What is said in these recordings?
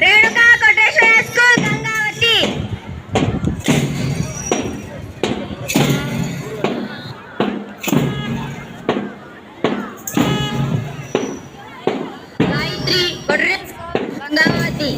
Renuka Kotreshwara school Gangavathi. Gayatri Kotreshwara school Gangavathi.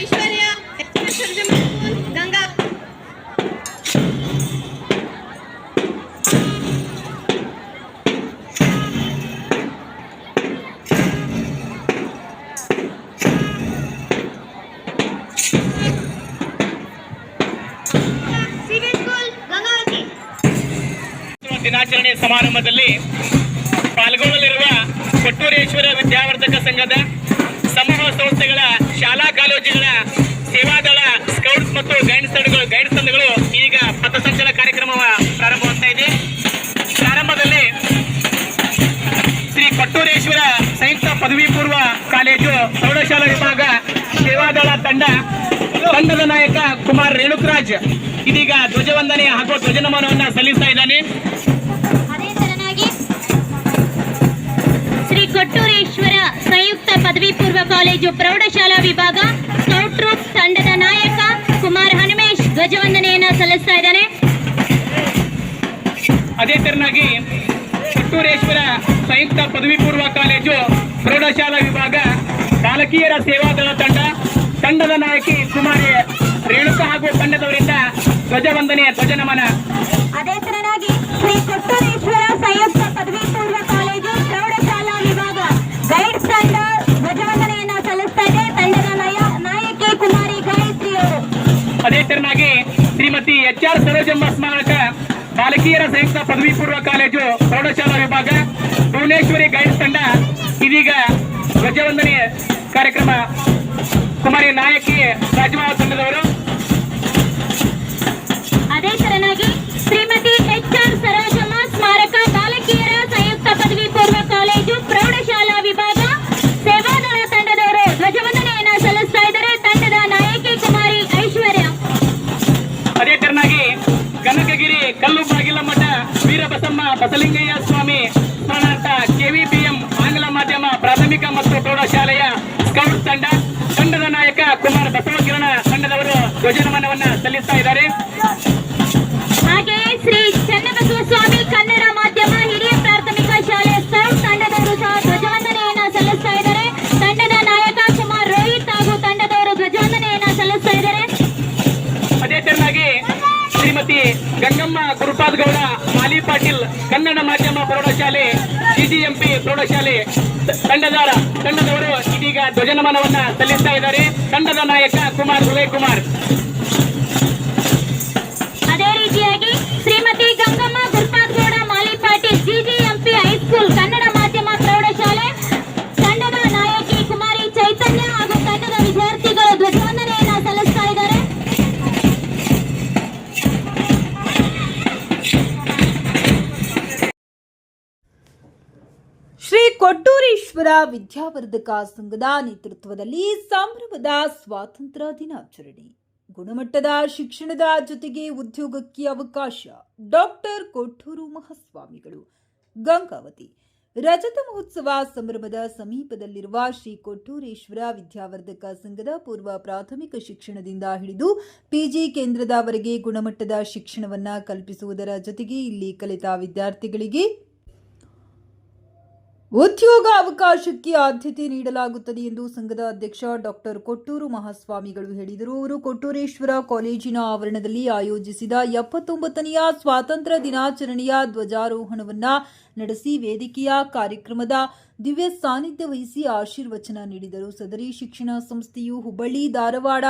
ಐಶ್ವರ್ಯ ಗಂಗಾ. ದಿನಾಚರಣೆ ಸಮಾರಂಭದಲ್ಲಿ ಪಾಲ್ಗೊಳ್ಳಲಿರುವ ಕೊಟ್ಟೂರೇಶ್ವರ ವಿದ್ಯಾವರ್ಧಕ ಸಂಘದ ಸಮೂಹ ಸಂಸ್ಥೆಗಳ ಶಾಲಾ ಕಾಲೇಜುಗಳ ಸೇವಾದಳ ಸ್ಕೌಟ್ಸ್ ಮತ್ತು ಗೈಡ್ಸ್ ತಂಡಗಳು ಈಗ ಪಥಸಂಚಲನ ಕಾರ್ಯಕ್ರಮ ಪ್ರಾರಂಭವಾಗ್ತಾ ಇದೆ. ಪ್ರಾರಂಭದಲ್ಲಿ ಶ್ರೀ ಕೊಟ್ಟೂರೇಶ್ವರ ಸಂಯುಕ್ತ ಪದವಿ ಪೂರ್ವ ಕಾಲೇಜು ಪ್ರೌಢಶಾಲಾ ವಿಭಾಗ ಸೇವಾದಳ ತಂಡದ ನಾಯಕ ಕುಮಾರ್ ರೇಣುಕರಾಜ್ ಇದೀಗ ಧ್ವಜವಂದನೆ ಹಾಗೂ ಧ್ವಜನಮನವನ್ನು ಸಲ್ಲಿಸ್ತಾ ಇದ್ದಾನೆ. ಶ್ರೀ ಕೊಟ್ಟೂರೇಶ್ವರ ಸಂಯುಕ್ತ ಪದವಿ ಪೂರ್ವ ಕಾಲೇಜು ಪ್ರೌಢಶಾಲಾ ವಿಭಾಗ ಸ್ಕೌಟ್ ಟ್ರೂಪ್ ತಂಡದ ನಾಯಕ ಕುಮಾರ್ ಹನುಮೇಶ್ ಧ್ವಜವಂದನೆಯನ್ನು ಸಲ್ಲಿಸ್ತಾ ಇದ್ದಾನೆ. ಅದೇ ತೆರನಾಗಿ ಕೊಟ್ಟೂರೇಶ್ವರ ಸಂಯುಕ್ತ ಪದವಿ ಪೂರ್ವ ಕಾಲೇಜು ಪ್ರೌಢಶಾಲಾ ವಿಭಾಗ ಬಾಲಕಿಯರ ಸೇವಾದಳ ತಂಡದ ನಾಯಕಿ ಕುಮಾರಿ ರೇಣುಕಾ ಹಾಗೂ ತಂಡದವರಿಂದ ಧ್ವಜವಂದನೆಯ ಧ್ವಜನಮನ. ಅದೇ ತರನಾಗಿ ಶ್ರೀ ಕೊಟ್ಟೂರೇಶ್ವರ ಸಂಯುಕ್ತ ಪದವಿ ಪೂರ್ವ ಕಾಲೇಜು ಪ್ರೌಢಶಾಲಾ ವಿಭಾಗ ಗೈಡ್ಸ್ ತಂಡ ಧ್ವಜವಂದನೆಯನ್ನು ಸಲ್ಲಿಸ್ತಾ ಇದೆ. ತಂಡದ ನಾಯಕಿ ಕುಮಾರಿ ಗಾಯತ್ರಿ ಅವರು. ಅದೇ ತೆರನಾಗಿ ಶ್ರೀಮತಿ HR ಸರೋಜಮ್ಮ ಸ್ಮಾರಕ ಬಾಲಕಿಯರ ಸಂಯುಕ್ತ ಪದವಿ ಪೂರ್ವ ಕಾಲೇಜು ಪ್ರೌಢಶಾಲಾ ವಿಭಾಗ ಭುವನೇಶ್ವರಿ ಗೈಡ್ಸ್ ತಂಡ ಇದೀಗ ಧ್ವಜವಂದನೆ ಕಾರ್ಯಕ್ರಮ ಕುಮಾರಿ ನಾಯಕಿ ರಾಜಮಾವ ತಂಡದವರು. ಅದೇ ತರನಾಗಿ ಶ್ರೀಮತಿ HR ಸರೋಜಮ್ಮ ಸ್ಮಾರಕ ಬಾಲಕಿಯರ ಸಂಯುಕ್ತ ಪದವಿ ಪೂರ್ವ ಕಾಲೇಜು ಪ್ರೌಢಶಾಲಾ ವಿಭಾಗ ಸೇವಾದಳ ತಂಡದವರು ಧ್ವಜವಂದನೆಯನ್ನು ಸಲ್ಲಿಸ್ತಾ ಇದ್ದಾರೆ. ತಂಡದ ನಾಯಕಿ ಕುಮಾರಿ ಐಶ್ವರ್ಯ. ಅದೇ ತರನಾಗಿ ಕನಕಗಿರಿ ಕಲ್ಲು ಬಾಗಿಲ ಮಠ ವೀರಬಸಮ್ಮ ಬಸಲಿಂಗಯ್ಯ ಸ್ವಾಮಿ ಸ್ಮರಣಾರ್ಥ KVBM ಆಂಗ್ಲ ಮಾಧ್ಯಮ ಪ್ರಾಥಮಿಕ ಮತ್ತು ಪ್ರೌಢಶಾಲೆಯ ಸ್ಕೌಟ್ ತಂಡದ ನಾಯಕ ಕುಮಾರ್ ಬಸವಕಿರಣ ತಂಡದವರು ಧ್ವಜನಮನವನ್ನು ಸಲ್ಲಿಸ್ತಾ ಇದ್ದಾರೆ. ಹಾಗೆಯೇ ಶ್ರೀ ಚನ್ನಬಸವ ಸ್ವಾಮಿ ಕನ್ನಡ ಮಾಧ್ಯಮ ಹಿರಿಯ ಪ್ರಾಥಮಿಕ ಶಾಲೆ ಸ್ಕೌಟ್ ತಂಡದವರು ಸಹ ಧ್ವಜವಂದನೆಯನ್ನು ಸಲ್ಲಿಸ್ತಾ ಇದ್ದಾರೆ. ತಂಡದ ನಾಯಕ ಕುಮಾರ್ ರೋಹಿತ್ ಹಾಗೂ ತಂಡದವರು ಧ್ವಜವಂದನೆಯನ್ನು ಸಲ್ಲಿಸ್ತಾ ಇದ್ದಾರೆ. ಅದೇ ತೆರನಾಗಿ ಶ್ರೀಮತಿ ಗಂಗಮ್ಮ ಗುರುಪಾದ್ ಗೌಡ ಮಾಲಿ ಪಾಟೀಲ್ ಕನ್ನಡ ಮಾಧ್ಯಮ ಪ್ರೌಢಶಾಲೆ GGMP ಪ್ರೌಢಶಾಲೆ ತಂಡದವರು ಇದೀಗ ಧ್ವಜನಮನವನ್ನ ಸಲ್ಲಿಸ್ತಾ ಇದ್ದಾರೆ. ತಂಡದ ನಾಯಕ ಕುಮಾರ್ ಉದಯ್ ಕುಮಾರ್. ಅದೇ ರೀತಿಯಾಗಿ ಶ್ರೀಮತಿ ಗಂಗಮ್ಮ ಗುರುಪಾದ್ ಗೌಡ ಮಾಲಿ ಪಾಟೀಲ್ GGMP ಹೈಸ್ಕೂಲ್ ಕನ್ನಡ ಮಾಧ್ಯಮ ಪ್ರೌಢಶಾಲೆ ತಂಡದ ನಾಯಕಿ ಕುಮಾರಿ ಚೈತನ್ಯ ಹಾಗೂ ತಂಡದ ವಿದ್ಯಾರ್ಥಿಗಳು ಧ್ವಜವಂದನೆಯನ್ನು ಸಲ್ಲಿಸ್ತಾ ಇದ್ದಾರೆ. ಶ್ರೀ ಕೊಟ್ಟೂರೇಶ್ವರ ವಿದ್ಯಾವರ್ಧಕ ಸಂಘದ ನೇತೃತ್ವದಲ್ಲಿ ಸಂಭ್ರಮದ ಸ್ವಾತಂತ್ರ್ಯ ದಿನಾಚರಣೆ. ಗುಣಮಟ್ಟದ ಶಿಕ್ಷಣದ ಜೊತೆಗೆ ಉದ್ಯೋಗಕ್ಕೆ ಅವಕಾಶ. ಡಾಕ್ಟರ್ ಕೊಟ್ಟೂರು ಮಹಾಸ್ವಾಮಿಗಳು ಗಂಗಾವತಿ. ರಜತ ಮಹೋತ್ಸವ ಸಂಭ್ರಮದ ಸಮೀಪದಲ್ಲಿರುವ ಶ್ರೀ ಕೊಟ್ಟೂರೇಶ್ವರ ವಿದ್ಯಾವರ್ಧಕ ಸಂಘದ ಪೂರ್ವ ಪ್ರಾಥಮಿಕ ಶಿಕ್ಷಣದಿಂದ ಹಿಡಿದು PG ಕೇಂದ್ರದವರೆಗೆ ಗುಣಮಟ್ಟದ ಶಿಕ್ಷಣವನ್ನು ಕಲ್ಪಿಸುವುದರ ಜೊತೆಗೆ ಇಲ್ಲಿ ಕಲಿತ ವಿದ್ಯಾರ್ಥಿಗಳಿಗೆ ಉದ್ಯೋಗ ಅವಕಾಶಕ್ಕೆ ಆದ್ಯತೆ ನೀಡಲಾಗುತ್ತದೆ ಎಂದು ಸಂಘದ ಅಧ್ಯಕ್ಷ ಡಾಕ್ಟರ್ ಕೊಟ್ಟೂರು ಮಹಾಸ್ವಾಮಿಗಳು ಹೇಳಿದರು. ಅವರು ಕೊಟ್ಟೂರೇಶ್ವರ ಕಾಲೇಜಿನ ಆವರಣದಲ್ಲಿ ಆಯೋಜಿಸಿದ 79ನೆಯ ಸ್ವಾತಂತ್ರ್ಯ ದಿನಾಚರಣೆಯ ಧ್ವಜಾರೋಹಣವನ್ನು ನಡೆಸಿ ವೇದಿಕೆಯ ಕಾರ್ಯಕ್ರಮದ ದಿವ್ಯ ಸಾನ್ನಿಧ್ಯ ವಹಿಸಿ ಆಶೀರ್ವಚನ ನೀಡಿದರು. ಸದರಿ ಶಿಕ್ಷಣ ಸಂಸ್ಥೆಯು ಹುಬ್ಬಳ್ಳಿ, ಧಾರವಾಡ,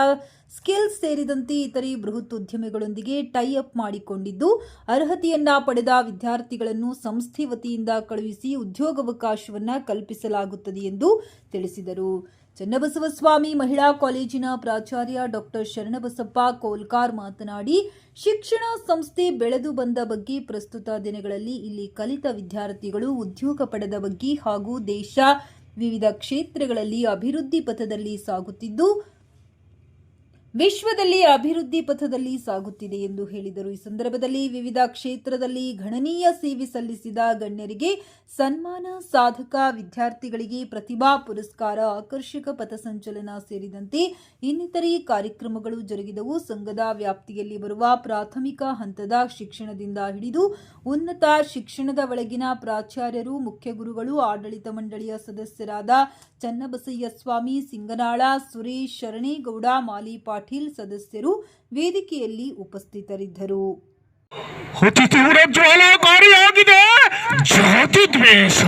ಸ್ಕಿಲ್ಸ್ ಸೇರಿದಂತೆ ಇತರೆ ಬೃಹತ್ ಉದ್ಯಮಿಗಳೊಂದಿಗೆ ಟೈ ಅಪ್ ಮಾಡಿಕೊಂಡಿದ್ದು, ಅರ್ಹತೆಯನ್ನ ಪಡೆದ ವಿದ್ಯಾರ್ಥಿಗಳನ್ನು ಸಂಸ್ಥೆ ವತಿಯಿಂದ ಕಳುಹಿಸಿ ಉದ್ಯೋಗಾವಕಾಶವನ್ನು ಕಲ್ಪಿಸಲಾಗುತ್ತದೆ ಎಂದು ತಿಳಿಸಿದರು. ಚನ್ನಬಸವಸ್ವಾಮಿ ಮಹಿಳಾ ಕಾಲೇಜಿನ ಪ್ರಾಚಾರ್ಯ ಡಾಕ್ಟರ್ ಶರಣಬಸಪ್ಪ ಕೋಲ್ಕಾರ್ ಮಾತನಾಡಿ, ಶಿಕ್ಷಣ ಸಂಸ್ಥೆ ಬೆಳೆದು ಬಂದ ಬಗ್ಗೆ, ಪ್ರಸ್ತುತ ದಿನಗಳಲ್ಲಿ ಇಲ್ಲಿ ಕಲಿತ ವಿದ್ಯಾರ್ಥಿಗಳು ಉದ್ಯೋಗ ಪಡೆದ ಬಗ್ಗೆ ಹಾಗೂ ದೇಶ ವಿವಿಧ ಕ್ಷೇತ್ರಗಳಲ್ಲಿ ಅಭಿವೃದ್ಧಿ ಪಥದಲ್ಲಿ ಸಾಗುತ್ತಿದ್ದು ವಿಶ್ವದಲ್ಲಿ ಅಭಿವೃದ್ಧಿ ಪಥದಲ್ಲಿ ಸಾಗುತ್ತಿದೆ ಎಂದು ಹೇಳಿದರು. ಈ ಸಂದರ್ಭದಲ್ಲಿ ವಿವಿಧ ಕ್ಷೇತ್ರದಲ್ಲಿ ಗಣನೀಯ ಸೇವೆ ಸಲ್ಲಿಸಿದ ಗಣ್ಯರಿಗೆ ಸನ್ಮಾನ, ಸಾಧಕ ವಿದ್ಯಾರ್ಥಿಗಳಿಗೆ ಪ್ರತಿಭಾ ಪುರಸ್ಕಾರ, ಆಕರ್ಷಕ ಪಥಸಂಚಲನ ಸೇರಿದಂತೆ ಇನ್ನಿತರೆ ಕಾರ್ಯಕ್ರಮಗಳು ಜರುಗಿದವು. ಸಂಘದ ವ್ಯಾಪ್ತಿಯಲ್ಲಿ ಬರುವ ಪ್ರಾಥಮಿಕ ಹಂತದ ಶಿಕ್ಷಣದಿಂದ ಹಿಡಿದು ಉನ್ನತ ಶಿಕ್ಷಣದ ಒಳಗಿನ ಪ್ರಾಚಾರ್ಯರು, ಮುಖ್ಯ ಗುರುಗಳು, ಆಡಳಿತ ಮಂಡಳಿಯ ಸದಸ್ಯರಾದ ಚನ್ನಬಸಯ್ಯ ಸ್ವಾಮಿ, ಸಿಂಗನಾಳ, ಸುರೇಶ್, ಶರಣೇಗೌಡ, ಮಾಲಿ ಪಾಟೀಲ್ ಸದಸ್ಯರು ವೇದಿಕೆಯಲ್ಲಿ ಉಪಸ್ಥಿತರಿದ್ದರು. ಅತಿ ತೀವ್ರ ಜ್ವಾಲಾಕಾರಿಯಾಗಿದೆ ಜಾತಿ ದ್ವೇಷ.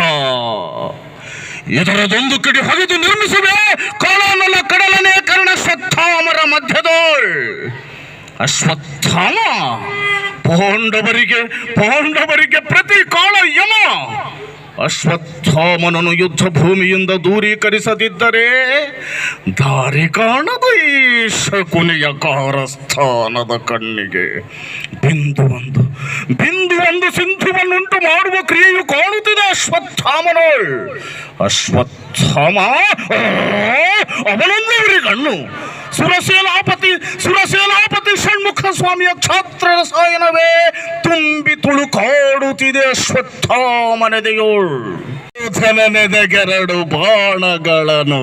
ಇದರದೊಂದು ಕಡೆ ಹೊಗೆದು ನಿರ್ಮಿಸುವೆ ಕಾಳನಲ ಕಡಲನೆ ಕರ್ಣ ಶ್ವತ್ಥಾಮರ ಮಧ್ಯದೋಳ್. ಅಶ್ವತ್ಥಾಮ ಪಾಂಡವರಿಗೆ ಪ್ರತಿ ಕಾಳ ಯಮ. ಅಶ್ವತ್ಥಾಮನನ್ನು ಯುದ್ಧ ಭೂಮಿಯಿಂದ ದೂರೀಕರಿಸದಿದ್ದರೆ ದಾರಿ ಕಾಣದು ಈ ಶಕುನಿಯ ಕಾರಸ್ಥಾನದ ಕಣ್ಣಿಗೆ. ಬಿಂದು ಒಂದು ಸಿಂಧುವನ್ನುಂಟು ಮಾಡುವ ಕ್ರಿಯೆಯು ಕಾಣುತ್ತಿದೆ ಅಶ್ವತ್ಥಾಮನೋಳ್. ಅಶ್ವತ್ಥಾಮ ಅವನೊಂದವರಿಗಣ್ಣು. ಸುರಸೇನಾಪತಿ ಷಣ್ಮುಖ ಸ್ವಾಮಿಯ ಛಾತ್ರ ರಸಾಯನವೇ ತುಂಬಿ ತುಳುಕಾಡುತ್ತಿದೆ ಅಶ್ವತ್ಥಾಮನೆದೆಯೋಳ್. ನೆದೆಗೆರಡು ಬಾಣಗಳನ್ನು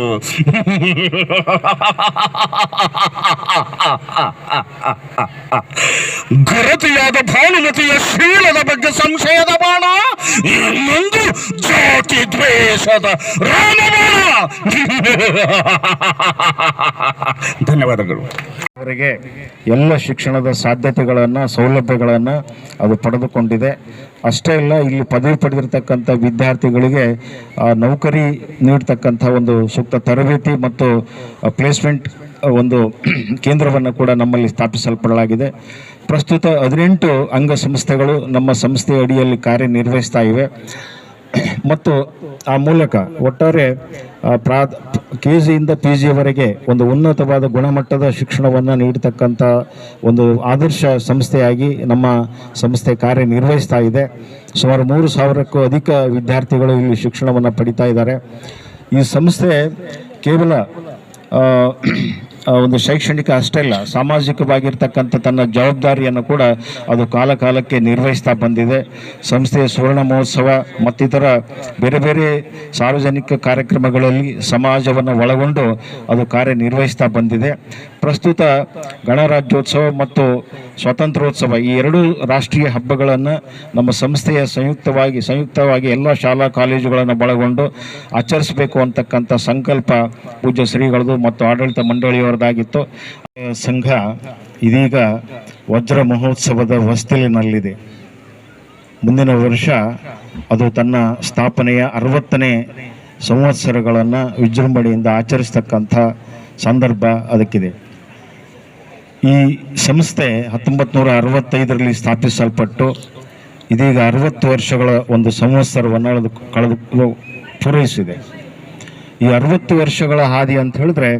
ಗರತಿಯಾದ ಭಾನುಮತಿಯ ಶೀಲದ ಬಗ್ಗೆ ಸಂಶಯದ ಬಾಣ, ಇನ್ನೊಂದು ಜಾತಿ ದ್ವೇಷದ ರಾಮಬಾಣ. ಧನ್ಯವಾದಗಳು. ಅವರಿಗೆ ಎಲ್ಲ ಶಿಕ್ಷಣದ ಸಾಧ್ಯತೆಗಳನ್ನು, ಸೌಲಭ್ಯಗಳನ್ನು ಅದು ಪಡೆದುಕೊಂಡಿದೆ. ಅಷ್ಟೇ ಇಲ್ಲ, ಇಲ್ಲಿ ಪದವಿ ಪಡೆದಿರತಕ್ಕಂಥ ವಿದ್ಯಾರ್ಥಿಗಳಿಗೆ ನೌಕರಿ ನೀಡ್ತಕ್ಕಂಥ ಒಂದು ಸೂಕ್ತ ತರಬೇತಿ ಮತ್ತು ಪ್ಲೇಸ್ಮೆಂಟ್ ಒಂದು ಕೇಂದ್ರವನ್ನು ಕೂಡ ನಮ್ಮಲ್ಲಿ ಸ್ಥಾಪಿಸಲ್ಪಡಲಾಗಿದೆ. ಪ್ರಸ್ತುತ 18 ಅಂಗಸಂಸ್ಥೆಗಳು ನಮ್ಮ ಸಂಸ್ಥೆಯ ಅಡಿಯಲ್ಲಿ ಕಾರ್ಯನಿರ್ವಹಿಸ್ತಾ ಇವೆ ಮತ್ತು ಆ ಮೂಲಕ ಒಟ್ಟಾರೆ KGಯಿಂದ PGವರೆಗೆ ಒಂದು ಉನ್ನತವಾದ ಗುಣಮಟ್ಟದ ಶಿಕ್ಷಣವನ್ನು ನೀಡತಕ್ಕಂಥ ಒಂದು ಆದರ್ಶ ಸಂಸ್ಥೆಯಾಗಿ ನಮ್ಮ ಸಂಸ್ಥೆ ಕಾರ್ಯನಿರ್ವಹಿಸ್ತಾ ಇದೆ. ಸುಮಾರು 3,000ಕ್ಕೂ ಅಧಿಕ ವಿದ್ಯಾರ್ಥಿಗಳು ಇಲ್ಲಿ ಶಿಕ್ಷಣವನ್ನು ಪಡಿತಾ ಇದ್ದಾರೆ. ಈ ಸಂಸ್ಥೆ ಕೇವಲ ಒಂದು ಶೈಕ್ಷಣಿಕ ಅಷ್ಟೇ ಅಲ್ಲ, ಸಾಮಾಜಿಕವಾಗಿರ್ತಕ್ಕಂಥ ತನ್ನ ಜವಾಬ್ದಾರಿಯನ್ನು ಕೂಡ ಅದು ಕಾಲಕಾಲಕ್ಕೆ ನಿರ್ವಹಿಸ್ತಾ ಬಂದಿದೆ. ಸಂಸ್ಥೆಯ ಸುವರ್ಣ ಮಹೋತ್ಸವ ಮತ್ತಿತರ ಬೇರೆ ಬೇರೆ ಸಾರ್ವಜನಿಕ ಕಾರ್ಯಕ್ರಮಗಳಲ್ಲಿ ಸಮಾಜವನ್ನು ಒಳಗೊಂಡು ಅದು ಕಾರ್ಯನಿರ್ವಹಿಸ್ತಾ ಬಂದಿದೆ. ಪ್ರಸ್ತುತ ಗಣರಾಜ್ಯೋತ್ಸವ ಮತ್ತು ಸ್ವಾತಂತ್ರ್ಯೋತ್ಸವ ಈ 2 ರಾಷ್ಟ್ರೀಯ ಹಬ್ಬಗಳನ್ನು ನಮ್ಮ ಸಂಸ್ಥೆಯ ಸಂಯುಕ್ತವಾಗಿ ಎಲ್ಲ ಶಾಲಾ ಕಾಲೇಜುಗಳನ್ನು ಒಳಗೊಂಡು ಆಚರಿಸಬೇಕು ಅಂತಕ್ಕಂಥ ಸಂಕಲ್ಪ ಪೂಜ್ಯ ಶ್ರೀಗಳದು ಮತ್ತು ಆಡಳಿತ ಮಂಡಳಿಯವರದಾಗಿತ್ತು. ಸಂಘ ಇದೀಗ ವಜ್ರ ಮಹೋತ್ಸವದ ಹೊಸ್ತಿಲಿನಲ್ಲಿದೆ. ಮುಂದಿನ ವರ್ಷ ಅದು ತನ್ನ ಸ್ಥಾಪನೆಯ 60ನೇ ಸಂವತ್ಸರಗಳನ್ನು ವಿಜೃಂಭಣೆಯಿಂದ ಆಚರಿಸ್ತಕ್ಕಂಥ ಸಂದರ್ಭ ಅದಕ್ಕಿದೆ. ಈ ಸಂಸ್ಥೆ 1965ರಲ್ಲಿ ಸ್ಥಾಪಿಸಲ್ಪಟ್ಟು ಇದೀಗ 60 ವರ್ಷಗಳ ಒಂದು ಸಂವತ್ಸರವನ್ನು ಪೂರೈಸಿದೆ. ಈ 60 ವರ್ಷಗಳ ಹಾದಿ ಅಂತ ಹೇಳಿದ್ರೆ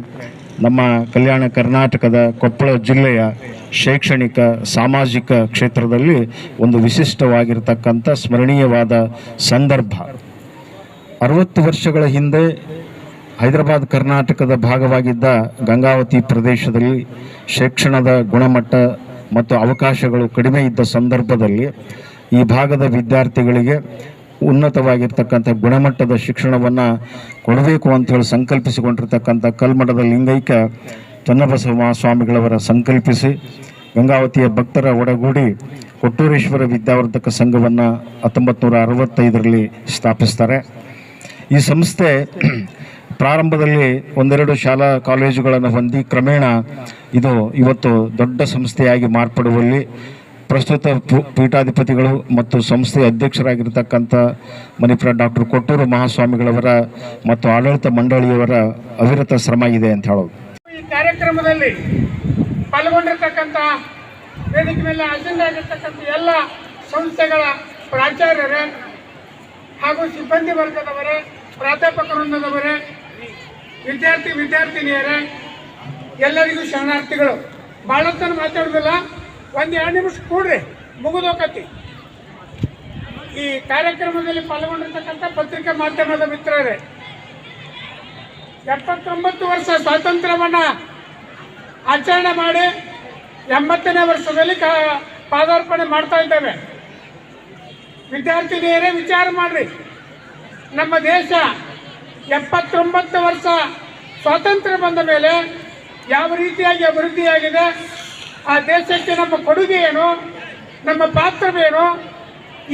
ನಮ್ಮ ಕಲ್ಯಾಣ ಕರ್ನಾಟಕದ ಕೊಪ್ಪಳ ಜಿಲ್ಲೆಯ ಶೈಕ್ಷಣಿಕ ಸಾಮಾಜಿಕ ಕ್ಷೇತ್ರದಲ್ಲಿ ಒಂದು ವಿಶಿಷ್ಟವಾಗಿರ್ತಕ್ಕಂಥ ಸ್ಮರಣೀಯವಾದ ಸಂದರ್ಭ. 60 ವರ್ಷಗಳ ಹಿಂದೆ ಹೈದರಾಬಾದ್ ಕರ್ನಾಟಕದ ಭಾಗವಾಗಿದ್ದ ಗಂಗಾವತಿ ಪ್ರದೇಶದಲ್ಲಿ ಶಿಕ್ಷಣದ ಗುಣಮಟ್ಟ ಮತ್ತು ಅವಕಾಶಗಳು ಕಡಿಮೆ ಇದ್ದ ಸಂದರ್ಭದಲ್ಲಿ ಈ ಭಾಗದ ವಿದ್ಯಾರ್ಥಿಗಳಿಗೆ ಉನ್ನತವಾಗಿರ್ತಕ್ಕಂಥ ಗುಣಮಟ್ಟದ ಶಿಕ್ಷಣವನ್ನು ಕೊಡಬೇಕು ಅಂತೇಳಿ ಸಂಕಲ್ಪಿಸಿಕೊಂಡಿರ್ತಕ್ಕಂಥ ಕಲ್ಮಠದ ಲಿಂಗೈಕ್ಯ ಚನ್ನಬಸವ ಸ್ವಾಮಿಗಳವರ ಸಂಕಲ್ಪಿಸಿ ಗಂಗಾವತಿಯ ಭಕ್ತರ ಒಡಗೂಡಿ ಕೊಟ್ಟೂರೇಶ್ವರ ವಿದ್ಯಾವರ್ಧಕ ಸಂಘವನ್ನು 1965ರಲ್ಲಿ ಸ್ಥಾಪಿಸ್ತಾರೆ. ಈ ಸಂಸ್ಥೆ ಪ್ರಾರಂಭದಲ್ಲಿ 1-2 ಶಾಲಾ ಕಾಲೇಜುಗಳನ್ನು ಹೊಂದಿ ಕ್ರಮೇಣ ಇದು ಇವತ್ತು ದೊಡ್ಡ ಸಂಸ್ಥೆಯಾಗಿ ಮಾರ್ಪಡುವಲ್ಲಿ ಪ್ರಸ್ತುತ ಪೀಠಾಧಿಪತಿಗಳು ಮತ್ತು ಸಂಸ್ಥೆಯ ಅಧ್ಯಕ್ಷರಾಗಿರ್ತಕ್ಕಂಥ ಮಣಿಪುರ ಡಾಕ್ಟರ್ ಕೊಟ್ಟೂರು ಮಹಾಸ್ವಾಮಿಗಳವರ ಮತ್ತು ಆಡಳಿತ ಮಂಡಳಿಯವರ ಅವಿರತ ಶ್ರಮ ಇದೆ ಅಂತ ಹೇಳೋದು. ಈ ಕಾರ್ಯಕ್ರಮದಲ್ಲಿ ಪಾಲ್ಗೊಂಡಿರ್ತಕ್ಕಂಥ ವೇದಿಕೆ ಮೇಲೆ ಅಜೆಂಡಾ ಆಗಿರ್ತಕ್ಕಂಥ ಎಲ್ಲ ಸಂಸ್ಥೆಗಳ ಪ್ರಾಚಾರ್ಯರೇ ಹಾಗೂ ಸಿಬ್ಬಂದಿ ವರ್ಗದವರೇ, ಪ್ರಾಧ್ಯಾಪಕ ವೃಂದದವರೇ, ವಿದ್ಯಾರ್ಥಿನಿಯರೇ, ಎಲ್ಲರಿಗೂ ಶರಣಾರ್ಥಿಗಳು. ಭಾಳತ್ತನ್ನು ಮಾತಾಡೋದಿಲ್ಲ, 1-2 ನಿಮಿಷ ಕೂಡ್ರಿ, ಮುಗಿದೋಕತಿ. ಈ ಕಾರ್ಯಕ್ರಮದಲ್ಲಿ ಪಾಲ್ಗೊಂಡಿರ್ತಕ್ಕಂಥ ಪತ್ರಿಕಾ ಮಾಧ್ಯಮದ ಮಿತ್ರರೇ, 79 ವರ್ಷ ಸ್ವಾತಂತ್ರ್ಯವನ್ನು ಆಚರಣೆ ಮಾಡಿ 80ನೇ ವರ್ಷದಲ್ಲಿ ಪಾದಾರ್ಪಣೆ ಮಾಡ್ತಾ ಇದ್ದೇವೆ. ವಿದ್ಯಾರ್ಥಿನಿಯರೇ ವಿಚಾರ ಮಾಡಿರಿ, ನಮ್ಮ ದೇಶ 79 ವರ್ಷ ಸ್ವಾತಂತ್ರ್ಯ ಬಂದ ಮೇಲೆ ಯಾವ ರೀತಿಯಾಗಿ ಅಭಿವೃದ್ಧಿಯಾಗಿದೆ, ಆ ದೇಶಕ್ಕೆ ನಮ್ಮ ಕೊಡುಗೆ ಏನು, ನಮ್ಮ ಪಾತ್ರವೇನು,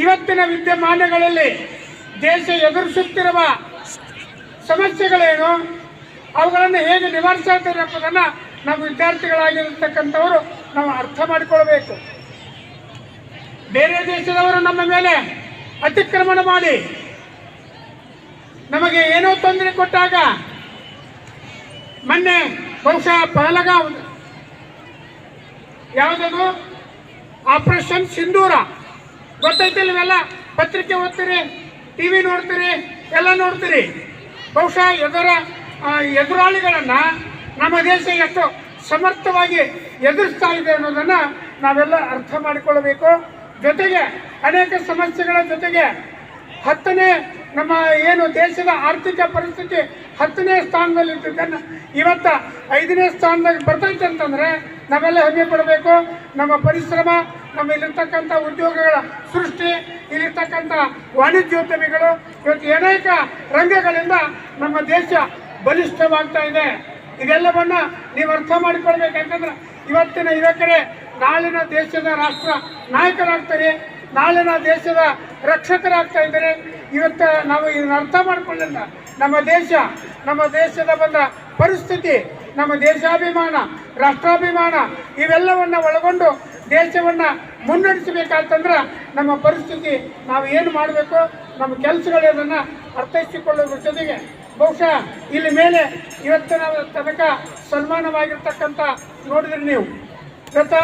ಇವತ್ತಿನ ವಿದ್ಯಮಾನಗಳಲ್ಲಿ ದೇಶ ಎದುರಿಸುತ್ತಿರುವ ಸಮಸ್ಯೆಗಳೇನು, ಅವುಗಳನ್ನು ಹೇಗೆ ನಿವಾರಿಸುತ್ತಾರೆ ಎಂಬುದನ್ನು ನಾವು ವಿದ್ಯಾರ್ಥಿಗಳಾಗಿರ್ತಕ್ಕಂಥವರು ನಾವು ಅರ್ಥ ಮಾಡಿಕೊಳ್ಬೇಕು. ಬೇರೆ ದೇಶದವರು ನಮ್ಮ ಮೇಲೆ ಅತಿಕ್ರಮಣ ಮಾಡಿ ನಮಗೆ ಏನೋ ತೊಂದರೆ ಕೊಟ್ಟಾಗ, ಮೊನ್ನೆ ಬಹುಶಃ ಪಹಲಗಾಂವ್ ಯಾವುದದು ಆಪರೇಷನ್ ಸಿಂಧೂರ ಗೊತ್ತೈತಿಲ್ಲ, ಇವೆಲ್ಲ ಪತ್ರಿಕೆ ಓದ್ತೀರಿ, TV ನೋಡ್ತೀರಿ, ಎಲ್ಲ ನೋಡ್ತೀರಿ. ಬಹುಶಃ ಎದುರಾಳಿಗಳನ್ನು ನಮ್ಮ ದೇಶ ಎಷ್ಟು ಸಮರ್ಥವಾಗಿ ಎದುರಿಸ್ತಾ ಇದೆ ಅನ್ನೋದನ್ನು ನಾವೆಲ್ಲ ಅರ್ಥ ಮಾಡಿಕೊಳ್ಳಬೇಕು. ಜೊತೆಗೆ ಅನೇಕ ಸಮಸ್ಯೆಗಳ ಜೊತೆಗೆ 10ನೇ ನಮ್ಮ ಏನು ದೇಶದ ಆರ್ಥಿಕ ಪರಿಸ್ಥಿತಿ 10ನೇ ಸ್ಥಾನದಲ್ಲಿ ಇಟ್ಟಿದ್ದನ್ನು ಇವತ್ತು 5ನೇ ಸ್ಥಾನದಾಗ ಬರ್ತೈತೆ ಅಂತಂದರೆ ನಾವೆಲ್ಲ ಹೆಮ್ಮೆ ಪಡಬೇಕು. ನಮ್ಮ ಪರಿಶ್ರಮ, ನಮ್ಮ ಇಲ್ಲಿರ್ತಕ್ಕಂಥ ಉದ್ಯೋಗಗಳ ಸೃಷ್ಟಿ, ಇಲ್ಲಿರ್ತಕ್ಕಂಥ ವಾಣಿಜ್ಯೋದ್ಯಮಿಗಳು, ಇವತ್ತು ಅನೇಕ ರಂಗಗಳಿಂದ ನಮ್ಮ ದೇಶ ಬಲಿಷ್ಠವಾಗ್ತಾ ಇದೆ. ಇದೆಲ್ಲವನ್ನು ನೀವು ಅರ್ಥ ಮಾಡಿಕೊಳ್ಬೇಕು. ಯಾಕಂದ್ರೆ ಇವತ್ತಿನ ಯುವಕರೇ ನಾಳಿನ ದೇಶದ ರಾಷ್ಟ್ರ ನಾಯಕರಾಗ್ತಾರೆ, ನಾಳಿನ ದೇಶದ ರಕ್ಷಕರಾಗ್ತಾ ಇದ್ದಾರೆ. ಇವತ್ತು ನಾವು ಇದನ್ನು ಅರ್ಥ ಮಾಡಿಕೊಳ್ಳಿಲ್ಲ. ನಮ್ಮ ದೇಶದ ಬಂದ ಪರಿಸ್ಥಿತಿ, ನಮ್ಮ ದೇಶಾಭಿಮಾನ, ರಾಷ್ಟ್ರಾಭಿಮಾನ ಇವೆಲ್ಲವನ್ನು ಒಳಗೊಂಡು ದೇಶವನ್ನು ಮುನ್ನಡೆಸಬೇಕಾತಂದ್ರೆ ನಮ್ಮ ಪರಿಸ್ಥಿತಿ ನಾವು ಏನು ಮಾಡಬೇಕು, ನಮ್ಮ ಕೆಲಸಗಳನ್ನ ಅರ್ಥೈಸಿಕೊಳ್ಳೋದ್ರ ಜೊತೆಗೆ ಬಹುಶಃ ಇಲ್ಲಿ ಮೇಲೆ ಇವತ್ತಿನ ತನಕ ಸನ್ಮಾನವಾಗಿರ್ತಕ್ಕಂಥ ನೋಡಿದ್ರಿ ನೀವು, ಇವತ್ತು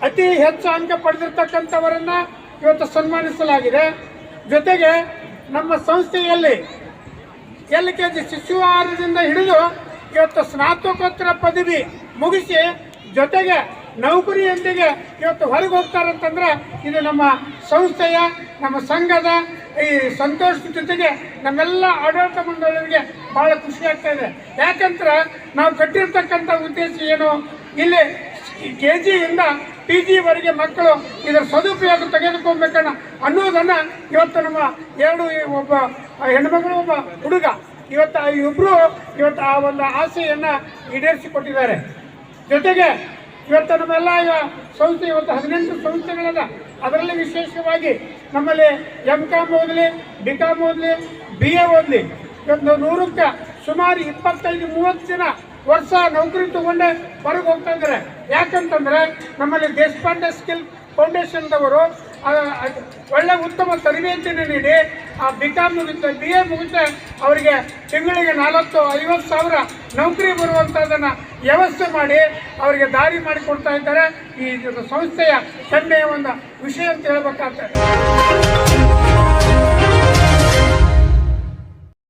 ಅತಿ ಹೆಚ್ಚು ಅಂಕ ಪಡೆದಿರ್ತಕ್ಕಂಥವರನ್ನು ಇವತ್ತು ಸನ್ಮಾನಿಸಲಾಗಿದೆ. ಜೊತೆಗೆ ನಮ್ಮ ಸಂಸ್ಥೆಯಲ್ಲಿ LKG ಶಿಶುವಾರದಿಂದ ಹಿಡಿದು ಇವತ್ತು ಸ್ನಾತಕೋತ್ತರ ಪದವಿ ಮುಗಿಸಿ ಜೊತೆಗೆ ನೌಕರಿಯೊಂದಿಗೆ ಇವತ್ತು ಹೊರಗೆ ಹೋಗ್ತಾರಂತಂದ್ರೆ ಇದು ನಮ್ಮ ಸಂಸ್ಥೆಯ, ನಮ್ಮ ಸಂಘದ ಈ ಸಂತೋಷದ ಜೊತೆಗೆ ನಮ್ಮೆಲ್ಲ ಆಡಳಿತ ಮಂಡಳಿಗೆ ಭಾಳ ಖುಷಿ ಆಗ್ತಾ ಇದೆ. ಯಾಕಂದ್ರೆ ನಾವು ಕಟ್ಟಿರ್ತಕ್ಕಂಥ ಉದ್ದೇಶ ಏನು, ಇಲ್ಲಿ KGಯಿಂದ PGವರೆಗೆ ಮಕ್ಕಳು ಇದರ ಸದುಪಯೋಗ ತೆಗೆದುಕೊಳ್ಬೇಕನ್ನ ಅನ್ನೋದನ್ನು ಇವತ್ತು ನಮ್ಮ ಒಬ್ಬ ಹೆಣ್ಮಗಳು, ಒಬ್ಬ ಹುಡುಗ, ಇವತ್ತು ಇಬ್ಬರು ಇವತ್ತು ಆ ಒಂದು ಆಸೆಯನ್ನು ಈಡೇರಿಸಿಕೊಟ್ಟಿದ್ದಾರೆ. ಜೊತೆಗೆ ಇವತ್ತು ನಮ್ಮೆಲ್ಲ ಸಂಸ್ಥೆ ಇವತ್ತು 18 ಸಂಸ್ಥೆಗಳದ, ಅದರಲ್ಲಿ ವಿಶೇಷವಾಗಿ ನಮ್ಮಲ್ಲಿ MCOM ಓದಲಿ, BCOM ಓದಲಿ, BA ಓದಲಿ, ಇವತ್ತು 100ಕ್ಕೆ ಸುಮಾರು 25-30 ಜನ ವರ್ಷ ನೌಕರಿ ತಗೊಂಡೆ ಹೊರಗೆ ಹೋಗ್ತಾ ಇದ್ದಾರೆ. ಯಾಕಂತಂದರೆ ನಮ್ಮಲ್ಲಿ ದೇಶಪಾಂಡೆ ಸ್ಕಿಲ್ ಫೌಂಡೇಶನ್ದವರು ಒಳ್ಳೆ ಉತ್ತಮ ತರಬೇತಿಯನ್ನು ನೀಡಿ ಆ BCOM ಮುಗಿತೆ, BA ಮುಗಿತೆ ಅವರಿಗೆ ತಿಂಗಳಿಗೆ 40-50 ಸಾವಿರ ನೌಕರಿ ಬರುವಂಥದ್ದನ್ನು ವ್ಯವಸ್ಥೆ ಮಾಡಿ ಅವರಿಗೆ ದಾರಿ ಮಾಡಿಕೊಡ್ತಾ ಇದ್ದಾರೆ. ಈ ಸಂಸ್ಥೆಯ ಹೆಮ್ಮೆಯ ಒಂದು ವಿಷಯ ಅಂತ ಹೇಳ್ಬೇಕಾಗ್ತದೆ.